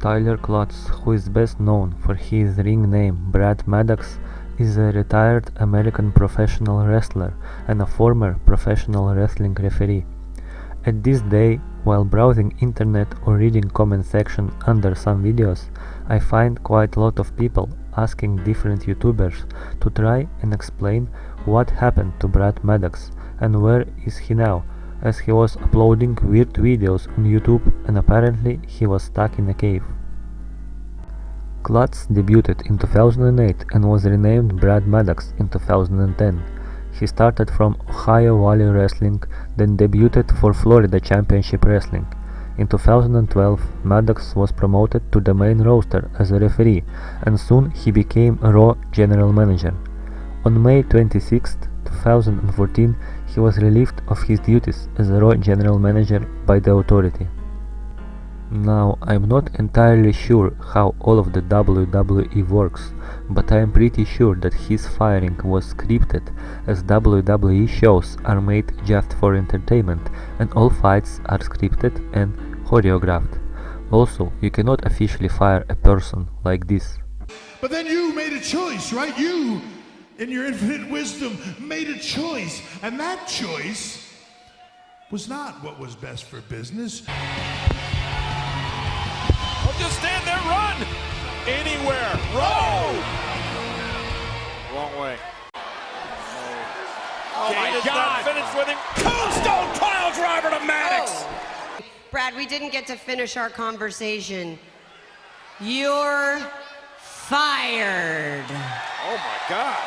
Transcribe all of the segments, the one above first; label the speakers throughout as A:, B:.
A: Tyler Klotz, who is best known for his ring name Brad Maddox, is a retired American professional wrestler and a former professional wrestling referee. At this day, while browsing internet or reading comment section under some videos, I find quite a lot of people asking different YouTubers to try and explain what happened to Brad Maddox and where is he now, as he was uploading weird videos on YouTube and apparently he was stuck in a cave. Klotz debuted in 2008 and was renamed Brad Maddox in 2010. He started from Ohio Valley Wrestling, then debuted for Florida Championship Wrestling. In 2012, Maddox was promoted to the main roster as a referee, and soon he became a Raw general manager. On May 26, 2014, he was relieved of his duties as a Raw general manager by the Authority. Now, I'm not entirely sure how all of the WWE works, but I'm pretty sure that his firing was scripted, as WWE shows are made just for entertainment and all fights are scripted and choreographed. Also, you cannot officially fire a person like this.
B: But then you made a choice, right? You, in your infinite wisdom, made a choice, and that choice was not what was best for business.
C: Just stand there, run! Anywhere, run! Wrong way.
D: Oh my God!
C: Finished with him. Tombstone pile driver to Maddox!
D: Oh. Brad, we didn't get to finish our conversation. You're fired.
C: Oh my God!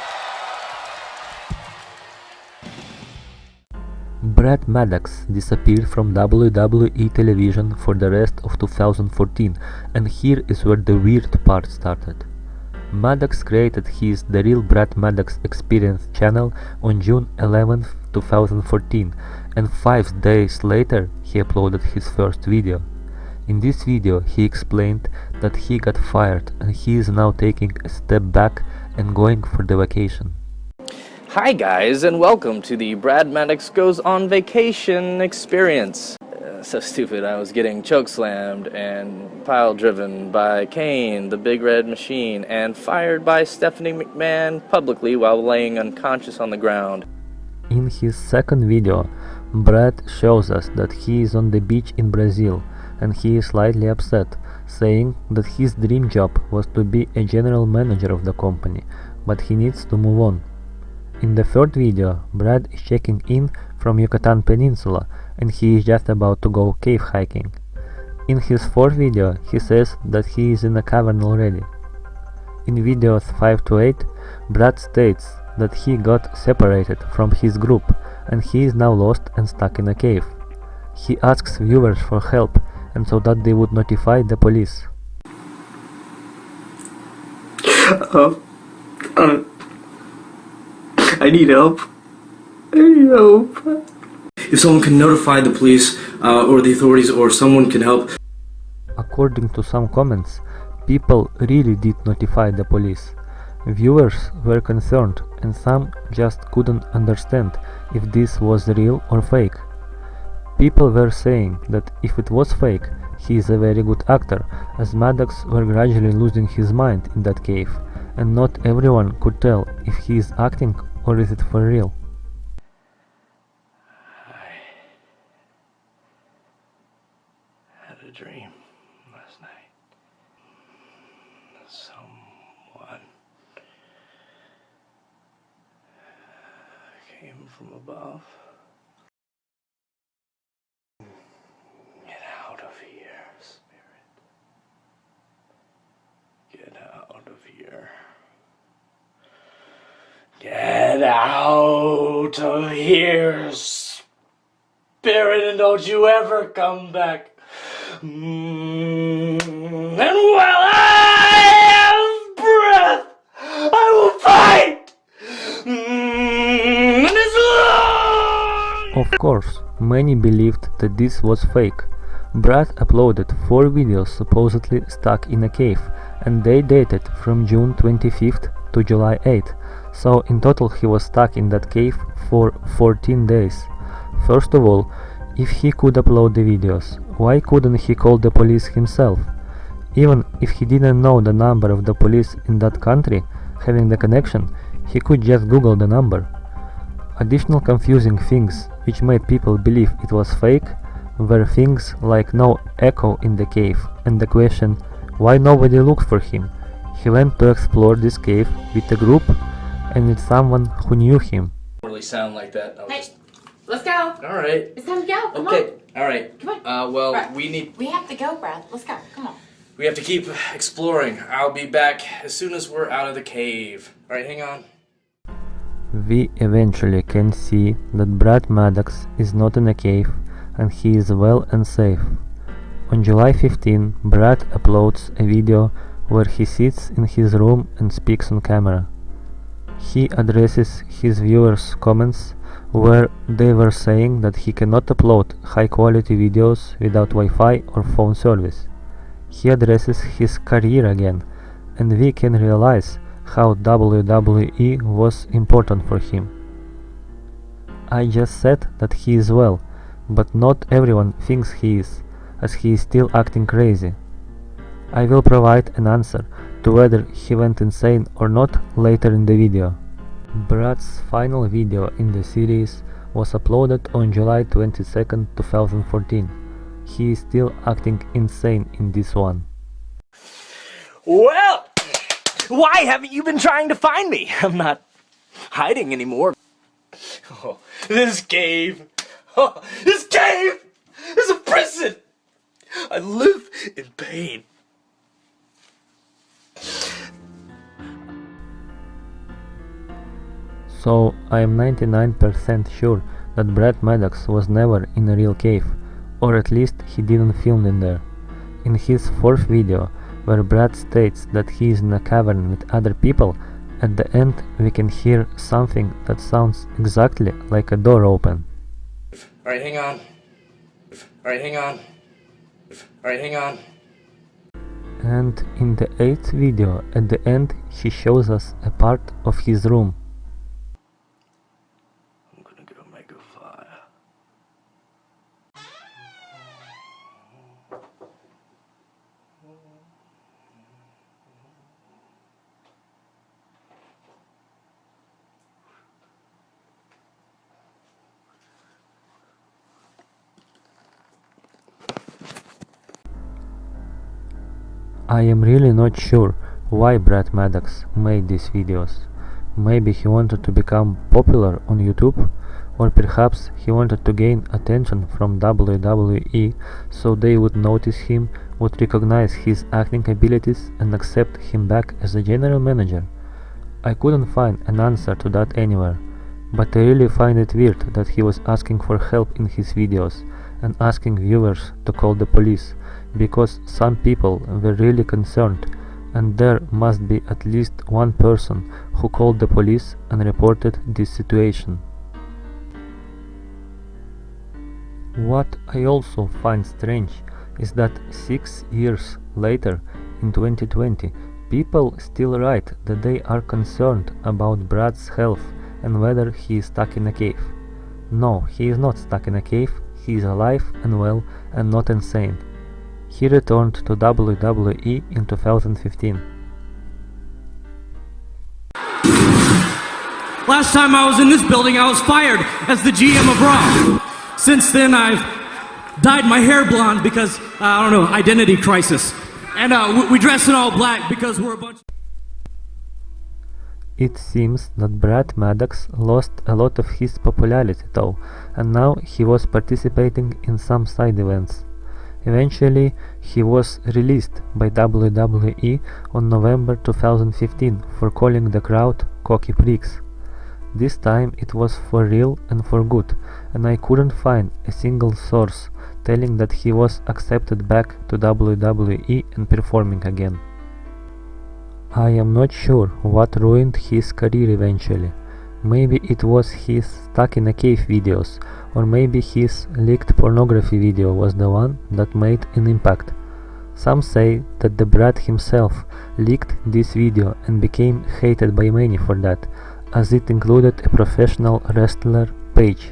A: Brad Maddox disappeared from WWE television for the rest of 2014, and here is where the weird part started. Maddox created his The Real Brad Maddox Experience channel on June 11, 2014, and 5 days later he uploaded his first video. In this video he explained that he got fired and he is now taking a step back and going for the vacation.
E: Hi guys, and welcome to the Brad Maddox Goes on Vacation experience. So stupid, I was getting chokeslammed and pile driven by Kane, the Big Red Machine, and fired by Stephanie McMahon publicly while laying unconscious on the ground.
A: In his second video, Brad shows us that he is on the beach in Brazil and he is slightly upset, saying that his dream job was to be a general manager of the company, but he needs to move on. In the third video, Brad is checking in from Yucatan Peninsula and he is just about to go cave hiking. In his fourth video, he says that he is in a cavern already. In videos 5 to 8, Brad states that he got separated from his group and he is now lost and stuck in a cave. He asks viewers for help and so that they would notify the police.
F: I need help. I need help. If someone can notify the police or the authorities, or someone can help.
A: According to some comments, people really did notify the police. Viewers were concerned and some just couldn't understand if this was real or fake. People were saying that if it was fake, he is a very good actor, as Maddox were gradually losing his mind in that cave, and not everyone could tell if he is acting or is it for real.
E: I had a dream last night. Someone came from above. Get out of here, spirit. Get out of here. Get out of here, spirit, and don't you ever come back. And while I have breath, I will fight. And as long...
A: Of course, many believed that this was fake. Brad uploaded 4 videos supposedly stuck in a cave, and they dated from June 25th to July 8th, so in total he was stuck in that cave for 14 days. First of all, if he could upload the videos, why couldn't he call the police himself? Even if he didn't know the number of the police in that country having the connection, he could just Google the number. Additional confusing things which made people believe it was fake were things like no echo in the cave and the question why nobody looked for him. He went to explore this cave with a group and with someone who knew him.
E: Really sound like that.
G: Hey, let's go.
E: All right.
G: It's time to go. Come
E: Okay.
G: on.
E: All right.
G: Come on.
E: Well,
G: Brad.
E: we
G: have to go, Brad. Let's go. Come on.
E: have to keep exploring. I'll be back as soon as we're out of the cave. All right, hang on.
A: We eventually can see that Brad Maddox is not in a cave and he is well and safe. On July 15, Brad uploads a video where he sits in his room and speaks on camera. He addresses his viewers' comments where they were saying that he cannot upload high-quality videos without Wi-Fi or phone service. He addresses his career again, and we can realize how WWE was important for him. I just said that he is well, but not everyone thinks he is, as he is still acting crazy. I will provide an answer to whether he went insane or not later in the video. Brad's final video in the series was uploaded on July 22, 2014. He is still acting insane in this one.
H: Well, why haven't you been trying to find me? I'm not hiding anymore. Oh, this cave. Oh, this cave is a prison. I live in pain.
A: So I am 99% sure that Brad Maddox was never in a real cave, or at least he didn't film in there. In his fourth video, where Brad states that he is in a cavern with other people, at the end we can hear something that sounds exactly like a door open.
E: All right, hang on. All right, hang on. All right, hang on.
A: And in the 8th video, at the end, he shows us a part of his room.
H: I'm gonna go make a fire.
A: I am really not sure why Brad Maddox made these videos. Maybe he wanted to become popular on YouTube, or perhaps he wanted to gain attention from WWE so they would notice him, would recognize his acting abilities and accept him back as a general manager. I couldn't find an answer to that anywhere, but I really find it weird that he was asking for help in his videos and asking viewers to call the police, because some people were really concerned, and there must be at least one person who called the police and reported this situation. What I also find strange is that 6 years later, in 2020, people still write that they are concerned about Brad's health and whether he is stuck in a cave. No, he is not stuck in a cave, he is alive and well and not insane. He returned to WWE in 2015.
I: Last time I was in this building, I was fired as the GM of Raw. Since then, I've dyed my hair blonde because, I don't know, identity crisis. And we dress in all black because we're a bunch...
A: It seems that Brad Maddox lost a lot of his popularity though, and now he was participating in some side events. Eventually, he was released by WWE on November 2015 for calling the crowd cocky pricks. This time it was for real and for good, and I couldn't find a single source telling that he was accepted back to WWE and performing again. I am not sure what ruined his career eventually. Maybe it was his stuck in a cave videos, or maybe his leaked pornography video was the one that made an impact. Some say that the Brad himself leaked this video and became hated by many for that, as it included a professional wrestler page.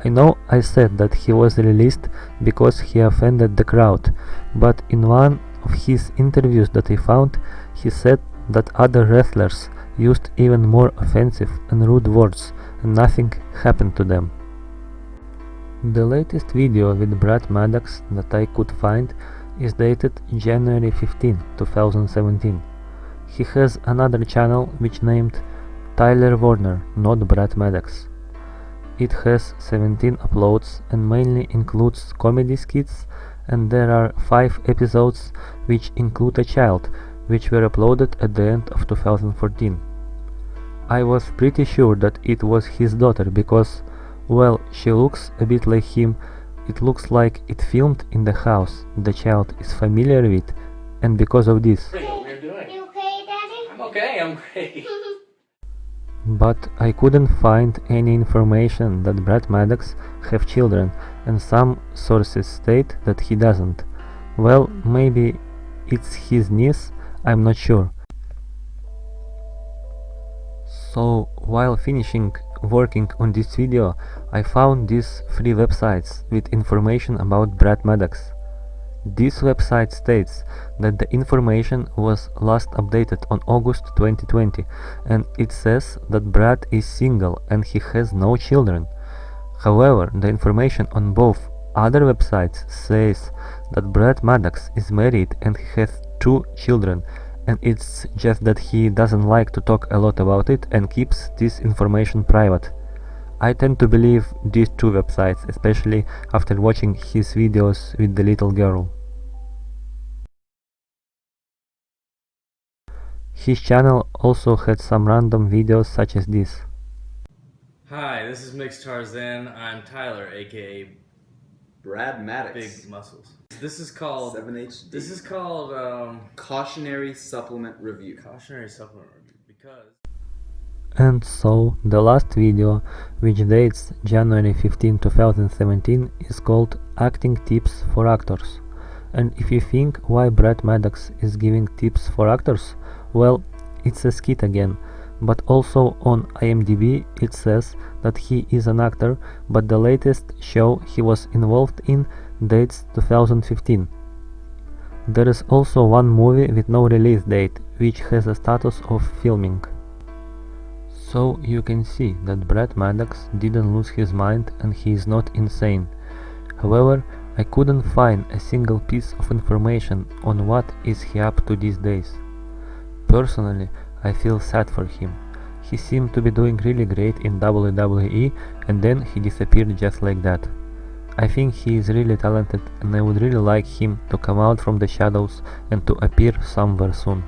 A: I know I said that he was released because he offended the crowd, but in one of his interviews that I found, he said that other wrestlers used even more offensive and rude words and nothing happened to them. The latest video with Brad Maddox that I could find is dated January 15, 2017. He has another channel which named Tyler Warner, not Brad Maddox. It has 17 uploads and mainly includes comedy skits, and there are 5 episodes which include a child, which were uploaded at the end of 2014. I was pretty sure that it was his daughter because, well, she looks a bit like him. It looks like it filmed in the house the child is familiar with, and because of this.
E: You okay, Daddy? I'm okay, I'm great.
A: But I couldn't find any information that Brad Maddox have children, and some sources state that he doesn't. Well, maybe it's his niece, I'm not sure. So, while finishing working on this video, I found these 3 websites with information about Brad Maddox. This website states that the information was last updated on August 2020, and it says that Brad is single and he has no children. However, the information on both other websites says that Brad Maddox is married and he has 2 children, and it's just that he doesn't like to talk a lot about it and keeps this information private. I tend to believe these 2 websites, especially after watching his videos with the little girl. His channel also had some random videos such as this.
E: Hi, this is Mix Tarzan. I'm Tyler, aka
J: Brad Maddox.
E: Big Muscles. This is called
J: 7HD.
E: This is called
J: Cautionary Supplement Review.
E: Cautionary Supplement Review because.
A: And so, the last video, which dates January 15, 2017, is called Acting Tips for Actors. And if you think why Brad Maddox is giving tips for actors, well, it's a skit again. But also on IMDb it says that he is an actor, but the latest show he was involved in dates 2015. There is also one movie with no release date, which has a status of filming. So you can see that Brad Maddox didn't lose his mind and he is not insane. However, I couldn't find a single piece of information on what is he up to these days. Personally, I feel sad for him. He seemed to be doing really great in WWE and then he disappeared just like that. I think he is really talented and I would really like him to come out from the shadows and to appear somewhere soon.